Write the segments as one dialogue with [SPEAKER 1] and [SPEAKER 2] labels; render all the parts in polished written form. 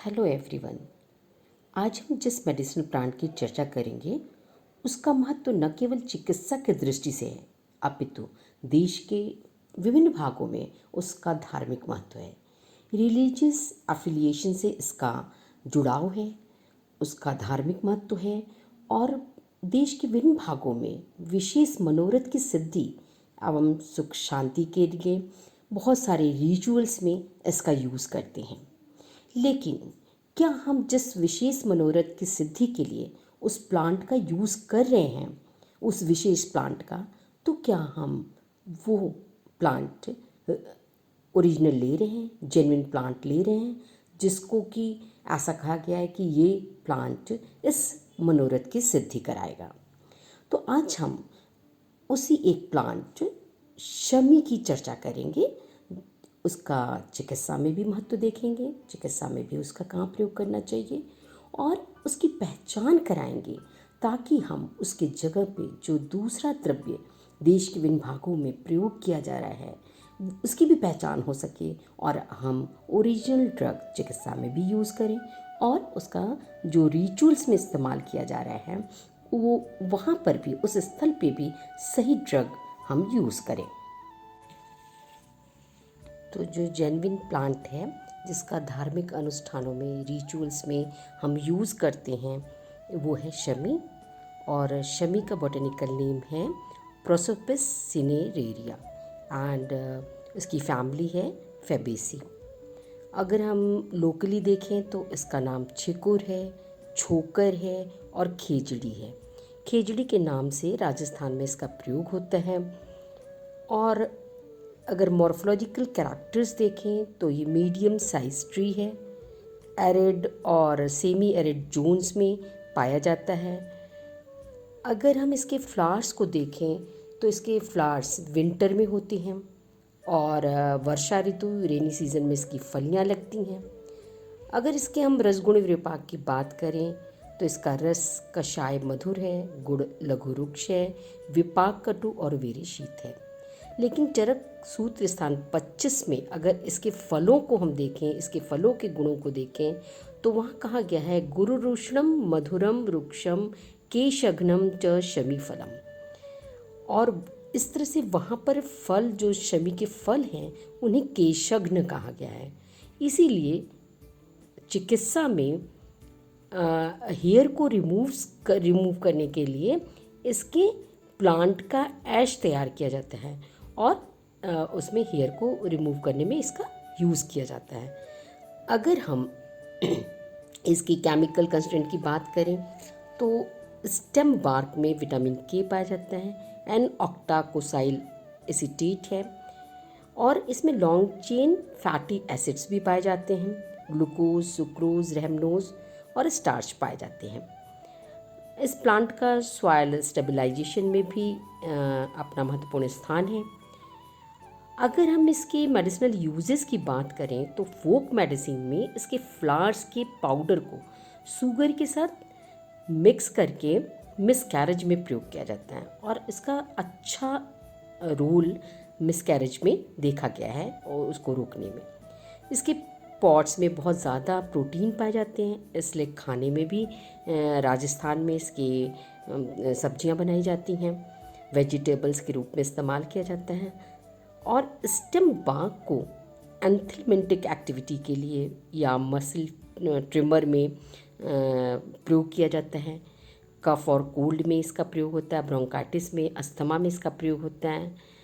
[SPEAKER 1] Hello everyone. आज हम जिस मेडिसिनल प्लांट की चर्चा करेंगे उसका महत्व न केवल चिकित्सा की दृष्टि से है अपितु देश के विभिन्न भागों में उसका धार्मिक महत्व है। रिलीजियस अफिलिएशन से इसका जुड़ाव है, उसका धार्मिक महत्व है और देश के विभिन्न भागों में विशेष मनोरथ की सिद्धि एवं सुख शांति के लिए बहुत सारे रिचुअल्स में इसका यूज़ करते हैं। लेकिन क्या हम जिस विशेष मनोरथ की सिद्धि के लिए उस प्लांट का यूज़ कर रहे हैं, उस विशेष प्लांट का, तो क्या हम वो प्लांट ओरिजिनल ले रहे हैं, जेन्युइन प्लांट ले रहे हैं, जिसको कि ऐसा कहा गया है कि ये प्लांट इस मनोरथ की सिद्धि कराएगा। तो आज हम उसी एक प्लांट शमी की चर्चा करेंगे। उसका चिकित्सा में भी महत्व देखेंगे, चिकित्सा में भी उसका कहाँ प्रयोग करना चाहिए और उसकी पहचान कराएंगे, ताकि हम उसके जगह पे जो दूसरा द्रव्य देश के विभिन्न भागों में प्रयोग किया जा रहा है उसकी भी पहचान हो सके और हम ओरिजिनल ड्रग चिकित्सा में भी यूज़ करें और उसका जो रिचुअल्स में इस्तेमाल किया जा रहा है वो वहाँ पर भी, उस स्थल पे भी सही ड्रग हम यूज़ करें। तो जो जेन्युइन प्लांट है जिसका धार्मिक अनुष्ठानों में, रिचुअल्स में हम यूज़ करते हैं, वो है शमी। और शमी का बॉटनिकल नेम है प्रोसोपिस सिनेरेरिया एंड इसकी फैमिली है फेबेसी। अगर हम लोकली देखें तो इसका नाम छिकुर है, छोकर है और खेजड़ी है। खेजड़ी के नाम से राजस्थान में इसका प्रयोग होता है। और अगर मॉर्फोलॉजिकल कैरेक्टर्स देखें तो ये मीडियम साइज ट्री है, एरिड और सेमी एरिड जोन्स में पाया जाता है। अगर हम इसके फ्लावर्स को देखें तो इसके फ्लावर्स विंटर में होते हैं और वर्षा ऋतु रेनी सीजन में इसकी फलियां लगती हैं। अगर इसके हम रसगुण विपाक की बात करें तो इसका रस कषाय मधुर है, गुड़ लघु रुक्ष है, विपाक कटु और वीर्य शीत है। लेकिन चरक सूत्र स्थान 25 में अगर इसके फलों को हम देखें, इसके फलों के गुणों को देखें, तो वहाँ कहा गया है गुरुरुष्णम मधुरम रुक्षम केशघ्नम च शमी फलम। और इस तरह से वहाँ पर फल, जो शमी के फल हैं, उन्हें केशघ्न कहा गया है। इसीलिए चिकित्सा में हेयर को रिमूव करने के लिए इसके प्लांट का ऐश तैयार किया जाता है और उसमें हेयर को रिमूव करने में इसका यूज़ किया जाता है। अगर हम इसकी केमिकल कंस्टेंट की बात करें तो स्टेम बार्क में विटामिन के पाया जाता है, एन ऑक्टाकोसाइल एसीटेट है और इसमें लॉन्ग चेन फैटी एसिड्स भी पाए जाते हैं, ग्लूकोज, सुक्रोज, रेमनोज और स्टार्च पाए जाते हैं। इस प्लांट का सॉइल स्टेबलाइजेशन में भी अपना महत्वपूर्ण स्थान है। अगर हम इसके मेडिसिनल यूजेस की बात करें तो फोक मेडिसिन में इसके फ्लावर्स के पाउडर को शुगर के साथ मिक्स करके मिसकैरेज में प्रयोग किया जाता है और इसका अच्छा रोल मिसकैरेज में देखा गया है और उसको रोकने में। इसके पॉट्स में बहुत ज़्यादा प्रोटीन पाए जाते हैं, इसलिए खाने में भी राजस्थान में इसकी सब्जियां बनाई जाती हैं, वेजिटेबल्स के रूप में इस्तेमाल किया जाता है। और स्टेम बार्क को एंथलमेंटिक एक्टिविटी के लिए या मसल ट्रिमर में प्रयोग किया जाता है। कफ और कोल्ड में इसका प्रयोग होता है, ब्रोंकाइटिस में, अस्थमा में इसका प्रयोग होता है।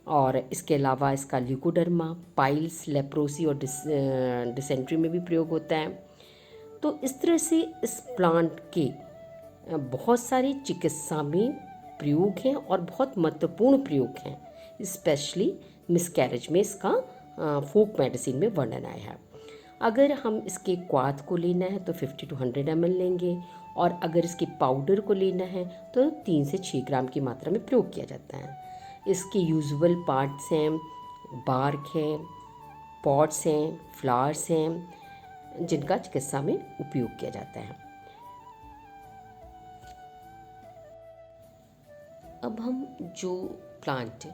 [SPEAKER 1] और इसके अलावा इसका ल्यूकोडर्मा, पाइल्स, लेप्रोसी और डिसेंट्री में भी प्रयोग होता है। तो इस तरह से इस प्लांट के बहुत सारी चिकित्सा में प्रयोग हैं और बहुत महत्वपूर्ण प्रयोग हैं, स्पेशली मिसकैरेज में इसका फोक मेडिसिन में वर्णन आया है। अगर हम इसके क्वाथ को लेना है तो 50 to 100 ml लेंगे और अगर इसके पाउडर को लेना है तो 3 से 6 ग्राम की मात्रा में प्रयोग किया जाता है। इसके यूजुअल पार्ट्स हैं, बार्क है, पॉट्स हैं, फ्लावर्स हैं, जिनका चिकित्सा में उपयोग किया जाता है। अब हम जो प्लांट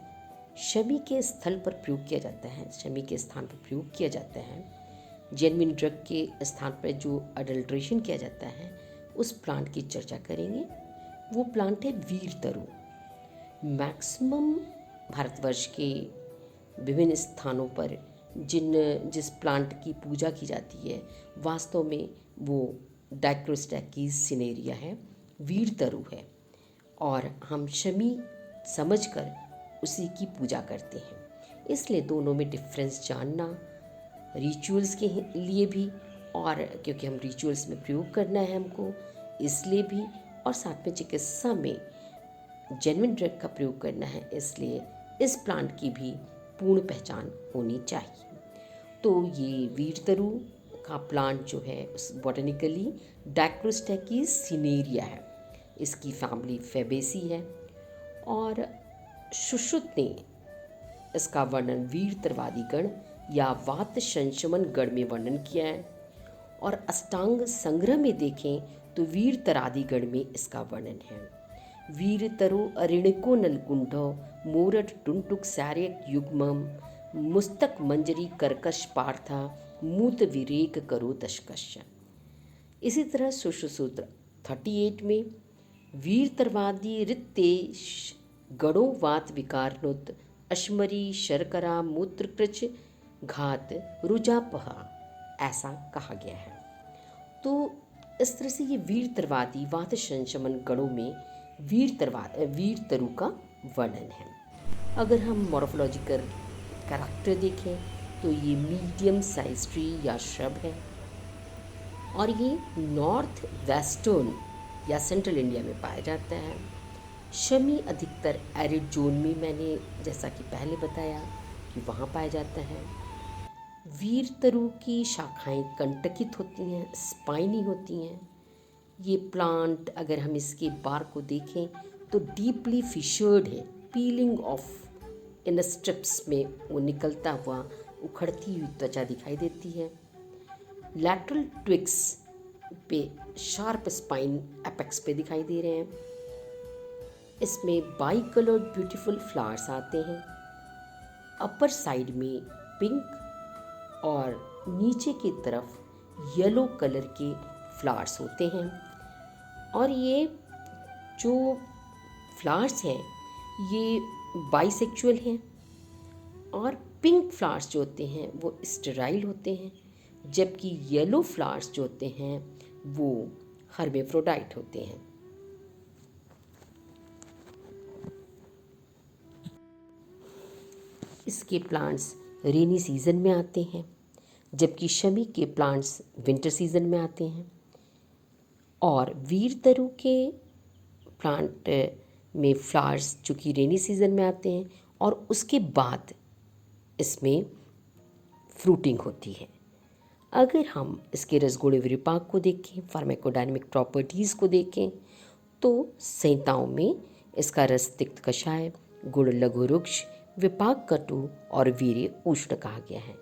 [SPEAKER 1] शमी के स्थल पर प्रयोग किया जाता है, शमी के स्थान पर प्रयोग किया जाता है, जेन्युइन ड्रग के स्थान पर जो अडल्ट्रेशन किया जाता है उस प्लांट की चर्चा करेंगे। वो प्लांट है वीर तरु। मैक्सिमम भारतवर्ष के विभिन्न स्थानों पर जिस प्लांट की पूजा की जाती है वास्तव में वो डाइक्रोस्टैकीज सिनेरिया है, वीर तरु है, और हम शमी समझकर उसी की पूजा करते हैं। इसलिए दोनों में डिफरेंस जानना, रिचुअल्स के लिए भी, और क्योंकि हम रिचुअल्स में प्रयोग करना है हमको इसलिए भी, और साथ में चिकित्सा में जेन्युइन ड्रग का प्रयोग करना है इसलिए इस प्लांट की भी पूर्ण पहचान होनी चाहिए। तो ये वीर तरु का प्लांट जो है उस बॉटनिकली डाइक्रोस्टैकीज सिनेरिया है। इसकी फैमिली फेबेसी है और सुश्रुत ने इसका वर्णन वीर तरवादी गण या वात संशमन गण में वर्णन किया है, और अष्टांग संग्रह में देखें तो वीर तरादि गण में इसका वर्णन है। वीर तरो अरिणको नलकुंडो मोरट टुंटुक सैर्यक युग्मम मुस्तक मंजरी कर्कश पार्था मूत विरेक करो दशकश। इसी तरह सुश्रुसूत्र 38 में वीर तरवादी रितेश गणों वात विकारनुत अश्मरी शर्करा मूत्रकृच घात रुजापहा ऐसा कहा गया है। तो इस तरह से ये वीर तरवादी वात संशमन गणों में वीर तरु का वर्णन है। अगर हम मॉर्फोलॉजिकल कैरेक्टर देखें तो ये मीडियम साइज ट्री या श्रब है, और ये नॉर्थ वेस्टर्न या सेंट्रल इंडिया में पाया जाता है। शमी अधिकतर एरिड जोन में, मैंने जैसा कि पहले बताया कि वहाँ पाया जाता है। वीर तरु की शाखाएं कंटकित होती हैं, स्पाइनी होती हैं। ये प्लांट अगर हम इसके बार को देखें तो डीपली फिशर्ड है, पीलिंग ऑफ इन स्ट्रिप्स में वो निकलता हुआ उखड़ती हुई त्वचा दिखाई देती है। लैटरल ट्विग्स पे शार्प स्पाइन एपेक्स पे दिखाई दे रहे हैं। इसमें बाई कलर्ड ब्यूटीफुल फ्लावर्स आते हैं। अपर साइड में पिंक और नीचे की तरफ येलो कलर के फ्लावर्स होते हैं, और ये जो फ्लावर्स हैं ये बाइसेक्सुअल हैं, और पिंक फ्लावर्स जो होते हैं वो स्टेराइल होते हैं, जबकि येलो फ्लावर्स जो होते हैं वो हर्मेफ्रोडाइट होते हैं। इसके प्लांट्स रेनी सीजन में आते हैं, जबकि शमी के प्लांट्स विंटर सीजन में आते हैं। और वीर तरु के प्लांट में फ्लावर्स जो कि रेनी सीजन में आते हैं, और उसके बाद इसमें फ्रूटिंग होती है। अगर हम इसके रसगुणे विपाक को देखें, फार्माकोडायनेमिक प्रॉपर्टीज़ को देखें, तो संहिताओं में इसका रस तिक्त कषाय, गुण लघु रुक्ष, विपाक कटु और वीर्य उष्ण कहा गया है।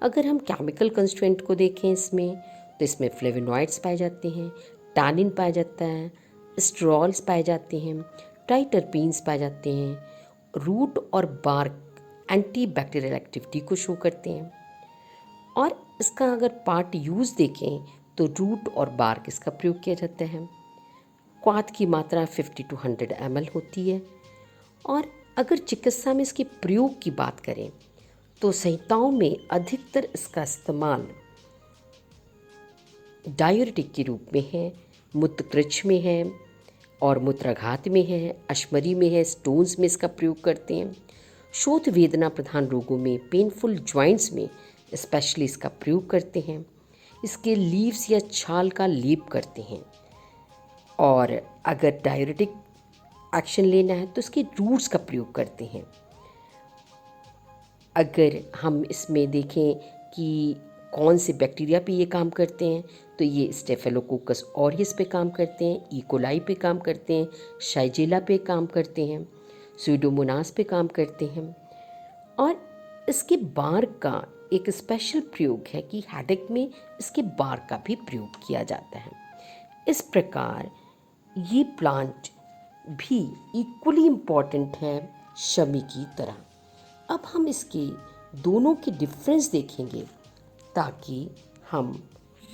[SPEAKER 1] अगर हम केमिकल कंस्ट्रेंट को देखें इसमें, तो इसमें फ्लेवोनॉइड्स पाए जाते हैं, टैनिन पाया जाता है, स्टेरॉल्स पाए जाते हैं, ट्राइटरपीन्स पाए जाते हैं। रूट और बार्क एंटी बैक्टीरियल एक्टिविटी को शो करते हैं। और इसका अगर पार्ट यूज़ देखें तो रूट और बार्क इसका प्रयोग किया जाता है। क्वाथ की मात्रा 50 to 100 ml होती है। और अगर चिकित्सा में इसके प्रयोग की बात करें तो संहिताओं में अधिकतर इसका इस्तेमाल डायूरेटिक के रूप में है, मूत्रकृच में है और मूत्राघात में है, अश्मरी में है, स्टोन्स में इसका प्रयोग करते हैं। शोथ वेदना प्रधान रोगों में, पेनफुल जॉइंट्स में स्पेशली इसका प्रयोग करते हैं। इसके लीव्स या छाल का लेप करते हैं। और अगर डायूरेटिक एक्शन लेना है तो इसके रूट्स का प्रयोग करते हैं। अगर हम इसमें देखें कि कौन से बैक्टीरिया पे ये काम करते हैं तो ये स्टेफिलोकोकस ऑरियस पे काम करते हैं, इकोलाई पे काम करते हैं, शाइजेला पे काम करते हैं, स्यूडोमोनास पे काम करते हैं। और इसके बार्क का एक स्पेशल प्रयोग है कि हेडेक में इसके बार्क का भी प्रयोग किया जाता है। इस प्रकार ये प्लांट भी इक्वली इम्पॉर्टेंट है शमी की तरह। अब हम इसके दोनों के डिफरेंस देखेंगे ताकि हम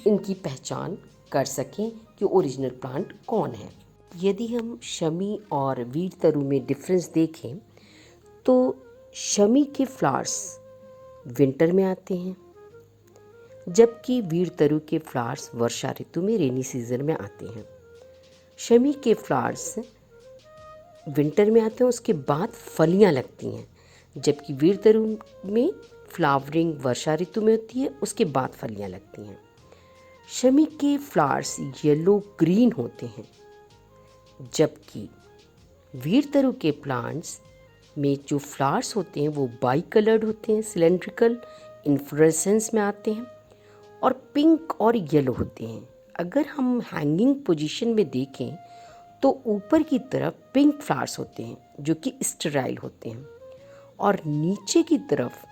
[SPEAKER 1] इनकी पहचान कर सकें कि ओरिजिनल प्लांट कौन है। यदि हम शमी और वीरतरु में डिफरेंस देखें तो शमी के फ्लावर्स विंटर में आते हैं, जबकि वीरतरु के फ्लावर्स वर्षा ऋतु में रेनी सीजन में आते हैं। शमी के फ्लावर्स विंटर में आते हैं, उसके बाद फलियां लगती हैं, जबकि वीरतरु में फ्लावरिंग वर्षा ऋतु में होती है, उसके बाद फलियां लगती हैं। शमी के फ्लावर्स येलो ग्रीन होते हैं, जबकि वीरतरु के प्लांट्स में जो फ्लावर्स होते हैं वो बाई कलर्ड होते हैं, सिलेंड्रिकल इन्फ्लोरेसेंस में आते हैं और पिंक और येलो होते हैं। अगर हम हैंगिंग पोजीशन में देखें तो ऊपर की तरफ पिंक फ्लावर्स होते हैं जो कि स्टेराइल होते हैं, और नीचे की तरफ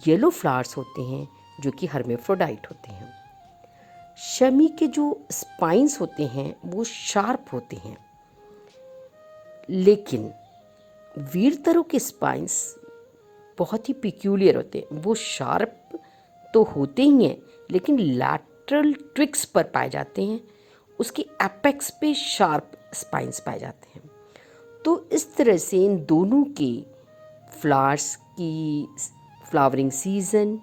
[SPEAKER 1] येलो फ्लावर्स होते हैं जो कि हर्मेफ्रोडाइट होते हैं। शमी के जो स्पाइंस होते हैं वो शार्प होते हैं, लेकिन वीरतरु के स्पाइंस बहुत ही पिक्यूलियर होते हैं। वो शार्प तो होते ही हैं, लेकिन लैटरल ट्विक्स पर पाए जाते हैं, उसके एपेक्स पे शार्प स्पाइंस पाए जाते हैं। तो इस तरह से इन दोनों के फ्लावर्स की फ्लावरिंग सीजन,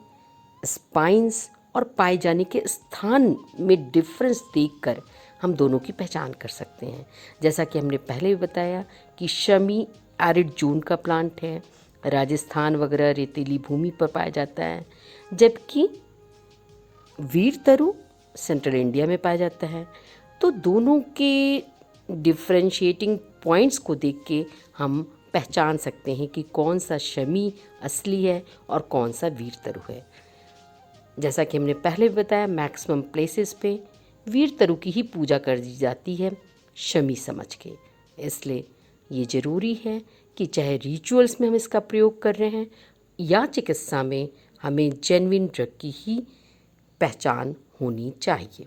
[SPEAKER 1] स्पाइंस और पाए जाने के स्थान में डिफरेंस देखकर हम दोनों की पहचान कर सकते हैं। जैसा कि हमने पहले भी बताया कि शमी एरिड जोन का प्लांट है, राजस्थान वगैरह रेतीली भूमि पर पाया जाता है, जबकि वीरतरु सेंट्रल इंडिया में पाया जाता है। तो दोनों के डिफरेंशिएटिंग पॉइंट्स को देख के हम पहचान सकते हैं कि कौन सा शमी असली है और कौन सा वीरतरु है। जैसा कि हमने पहले भी बताया, मैक्सिमम प्लेसेस पे वीरतरु की ही पूजा कर दी जाती है शमी समझ के। इसलिए ये ज़रूरी है कि चाहे रिचुअल्स में हम इसका प्रयोग कर रहे हैं या चिकित्सा में, हमें जेन्युइन ड्रग की ही पहचान होनी चाहिए।